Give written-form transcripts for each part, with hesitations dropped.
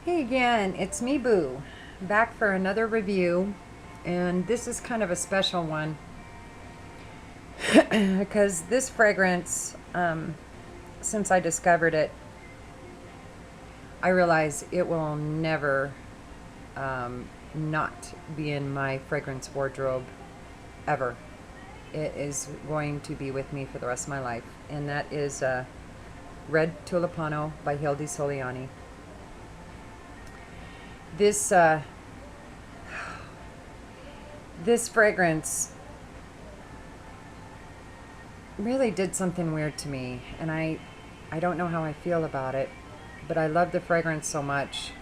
Hey again, it's me, Boo, back for another review, and this is kind of a special one because this fragrance, since I discovered it, I realize it will never not be in my fragrance wardrobe ever. It is going to be with me for the rest of my life, and that is Red Tulipano by Hilde Soliani. This this fragrance really did something weird to me, and I don't know how I feel about it, but I love the fragrance so much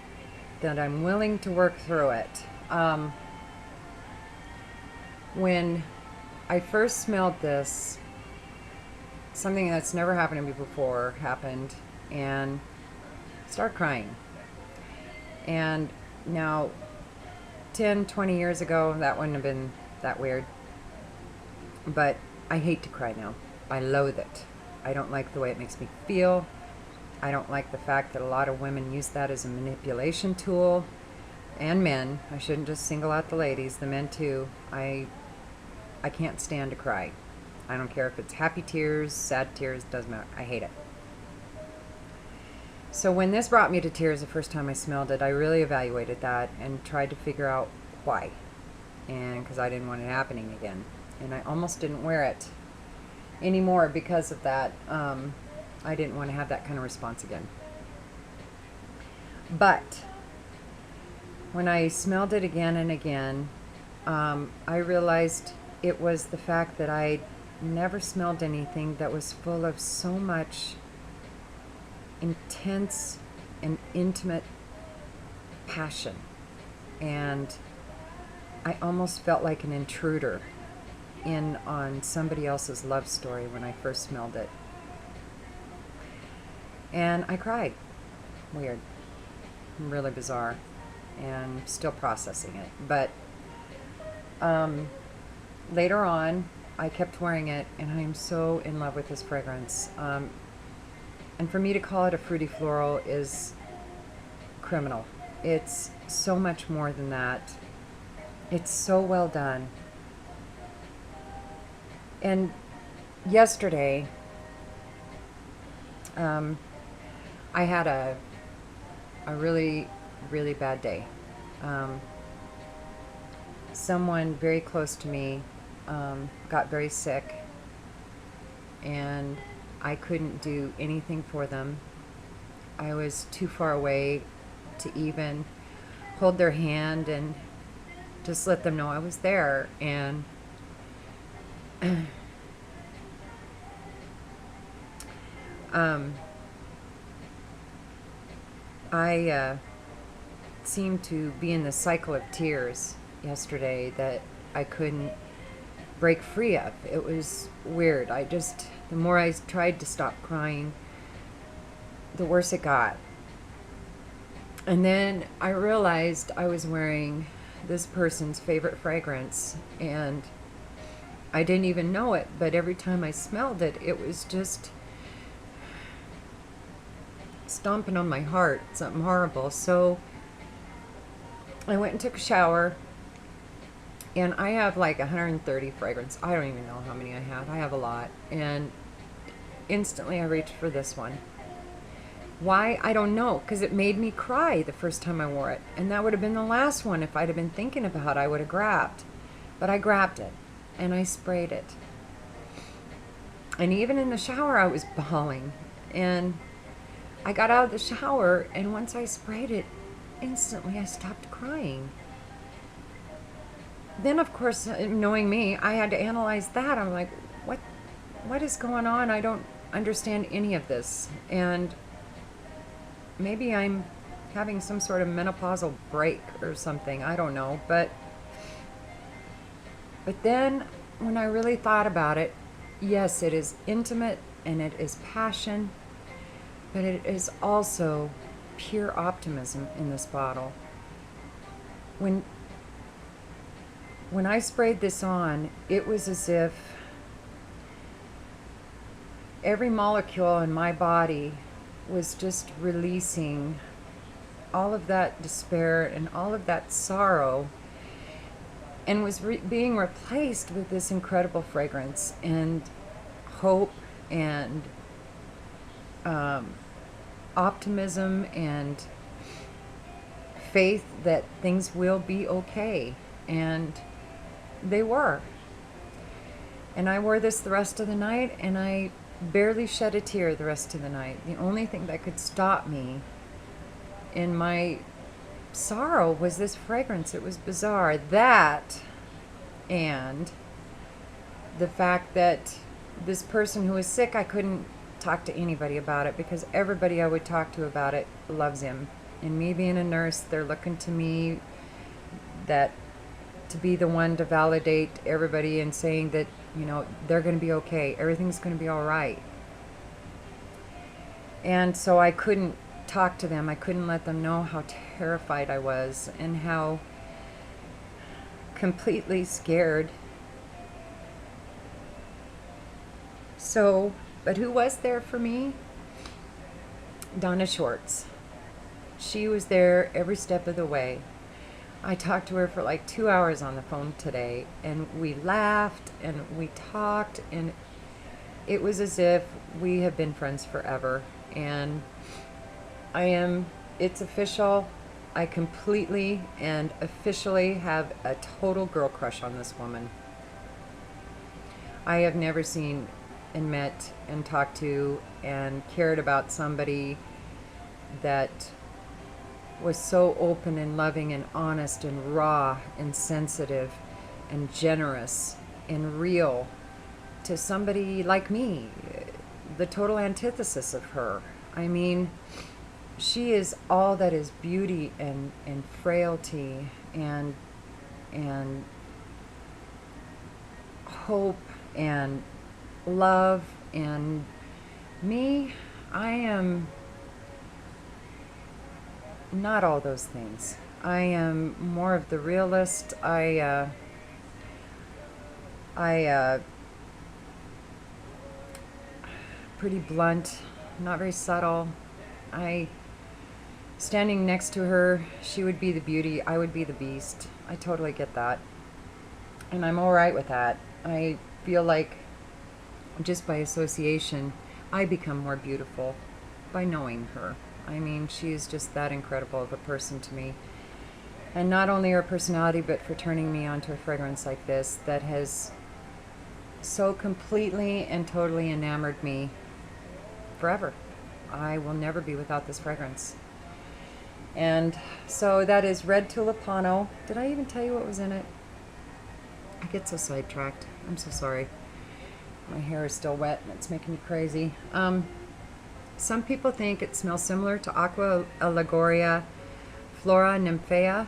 that I'm willing to work through it. When I first smelled this, something that's never happened to me before happened, and I started crying. And now, 10, 20 years ago, that wouldn't have been that weird. But I hate to cry now. I loathe it. I don't like the way it makes me feel. I don't like the fact that a lot of women use that as a manipulation tool. And men. I shouldn't just single out the ladies, the men too. I can't stand to cry. I don't care if it's happy tears, sad tears, doesn't matter. I hate it. So when this brought me to tears the first time I smelled it, I really evaluated that and tried to figure out why. And because I didn't want it happening again. And I almost didn't wear it anymore because of that. I didn't want to have that kind of response again. But when I smelled it again and again, I realized it was the fact that I never smelled anything that was full of so much intense and intimate passion. And I almost felt like an intruder in on somebody else's love story when I first smelled it. And I cried. Weird. Really bizarre. And still processing it. But later on, I kept wearing it, and I am so in love with this fragrance. And for me to call it a fruity floral is criminal. It's so much more than that. It's so well done. And yesterday, I had a really, really bad day. Someone very close to me got very sick, and I couldn't do anything for them. I was too far away to even hold their hand and just let them know I was there. And I seemed to be in the cycle of tears yesterday that I couldn't break free of. It was weird. The more I tried to stop crying, the worse it got. And then I realized I was wearing this person's favorite fragrance, and I didn't even know it, but every time I smelled it, it was just stomping on my heart, something horrible. So I went and took a shower, and I have like 130 fragrances. I don't even know how many I have. I have a lot. And instantly I reached for this one. Why? I don't know, because it made me cry the first time I wore it. And that would have been the last one if I'd have been thinking about it, I would have grabbed. But I grabbed it, and I sprayed it. And even in the shower, I was bawling. And I got out of the shower, and once I sprayed it, instantly I stopped crying. Then, of course, knowing me, I had to analyze that. I'm like, what is going on? I don't understand any of this. And maybe I'm having some sort of menopausal break or something. I don't know. But then when I really thought about it, yes, it is intimate and it is passion, but it is also pure optimism in this bottle. When I sprayed this on, it was as if every molecule in my body was just releasing all of that despair and all of that sorrow, and was being replaced with this incredible fragrance and hope and optimism and faith that things will be okay. And they were. And I wore this the rest of the night, and I barely shed a tear the rest of the night. The only thing that could stop me in my sorrow was this fragrance. It was bizarre. That, and the fact that this person who was sick, I couldn't talk to anybody about it because everybody I would talk to about it loves him. And me being a nurse, they're looking to me that to be the one to validate everybody and saying that, you know, they're going to be okay. Everything's going to be all right. And so I couldn't talk to them. I couldn't let them know how terrified I was and how completely scared. So, but who was there for me? Donnashorts. She was there every step of the way. I talked to her for like 2 hours on the phone today, and we laughed and we talked, and it was as if we have been friends forever. And it's official. I completely and officially have a total girl crush on this woman. I have never seen and met and talked to and cared about somebody that was so open and loving and honest and raw and sensitive and generous and real to somebody like me, the total antithesis of her. I mean, she is all that is beauty and frailty and hope and love. And me, I am not all those things. I am more of the realist. Pretty blunt, not very subtle. Standing next to her, she would be the beauty, I would be the beast. I totally get that. And I'm all right with that. I feel like just by association, I become more beautiful by knowing her. I mean, she is just that incredible of a person to me. And not only her personality, but for turning me onto a fragrance like this that has so completely and totally enamored me forever. I will never be without this fragrance. And so that is Red Tulipano. Did I even tell you what was in it? I get so sidetracked. I'm so sorry. My hair is still wet and it's making me crazy. Some people think it smells similar to Aqua Allegoria Flora Nymphea.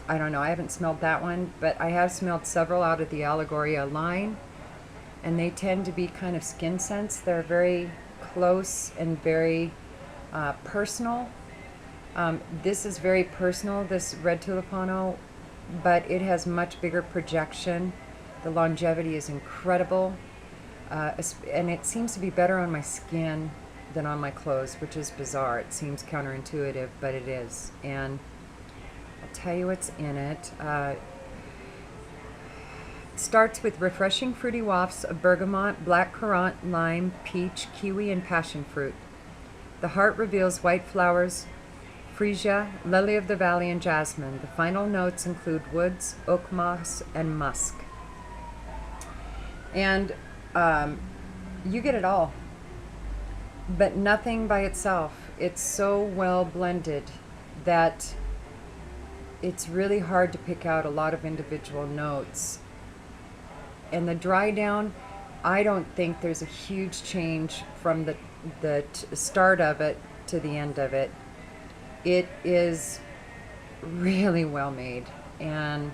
I don't know, I haven't smelled that one, but I have smelled several out of the Allegoria line, and they tend to be kind of skin scents. They're very close and very personal. This is very personal, this Red Tulipano, but it has much bigger projection. The longevity is incredible, and it seems to be better on my skin than on my clothes, which is bizarre. It seems counterintuitive, but it is. And I'll tell you what's in it. It starts with refreshing fruity wafts of bergamot, blackcurrant, lime, peach, kiwi, and passion fruit. The heart reveals white flowers, freesia, lily of the valley, and jasmine. The final notes include woods, oak moss, and musk. And you get it all, but nothing by itself. It's so well blended that it's really hard to pick out a lot of individual notes. And the dry down, I don't think there's a huge change from the start of it to the end of it. It is really well made, and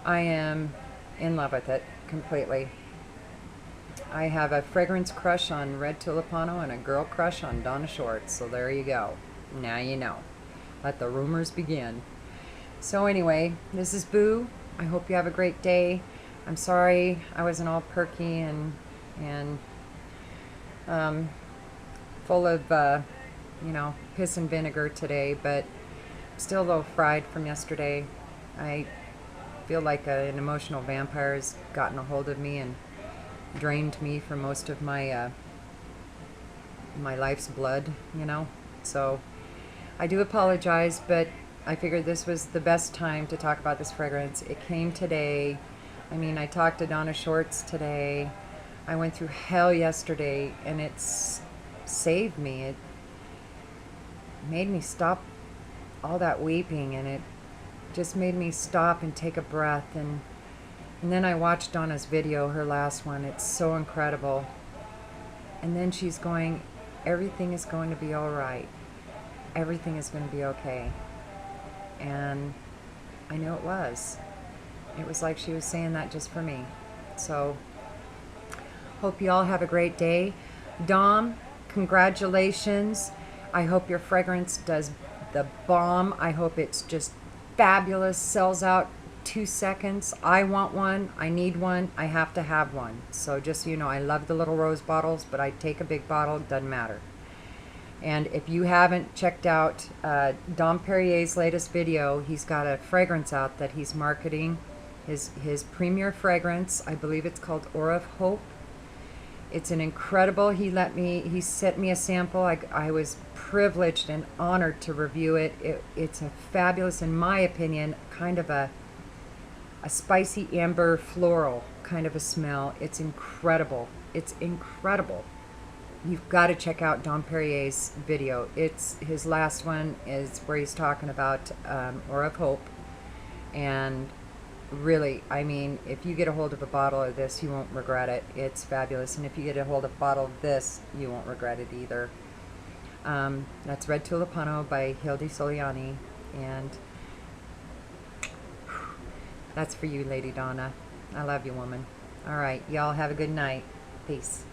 I am in love with it completely. I have a fragrance crush on Red Tulipano and a girl crush on Donnashorts, so there you go. Now you know. Let the rumors begin. So anyway, this is Boo. I hope you have a great day. I'm sorry I wasn't all perky and full of, piss and vinegar today, but still a little fried from yesterday. I feel like an emotional vampire has gotten a hold of me and drained me for most of my my life's blood, you know. So I do apologize, but I figured this was the best time to talk about this fragrance. It came today. I mean, I talked to Donnashorts today. I went through hell yesterday, and it's saved me. It made me stop all that weeping, and it just made me stop and take a breath. And then I watched Donna's video, her last one. It's so incredible. And then she's going, everything is going to be all right. Everything is going to be okay. And I knew it was. It was like she was saying that just for me. So, hope you all have a great day. Dom, congratulations. I hope your fragrance does the bomb. I hope it's just fabulous, sells out 2 seconds. I want one. I need one. I have to have one. So just so you know, I love the little rose bottles, but I take a big bottle. Doesn't matter. And if you haven't checked out Domperrier's latest video, he's got a fragrance out that he's marketing. His premier fragrance, I believe it's called Aura of Hope. It's an incredible, he sent me a sample. I was privileged and honored to review it. It's a fabulous, in my opinion, kind of a spicy amber floral kind of a smell. It's incredible. It's incredible. You've got to check out Domperrier's video. It's his last one is where he's talking about Aura of Hope. And really, I mean, if you get a hold of a bottle of this, you won't regret it. It's fabulous. And if you get a hold of a bottle of this, you won't regret it either. That's Red Tulipano by Hilde Soliani. And that's for you, Lady Donna. I love you, woman. All right, y'all have a good night. Peace.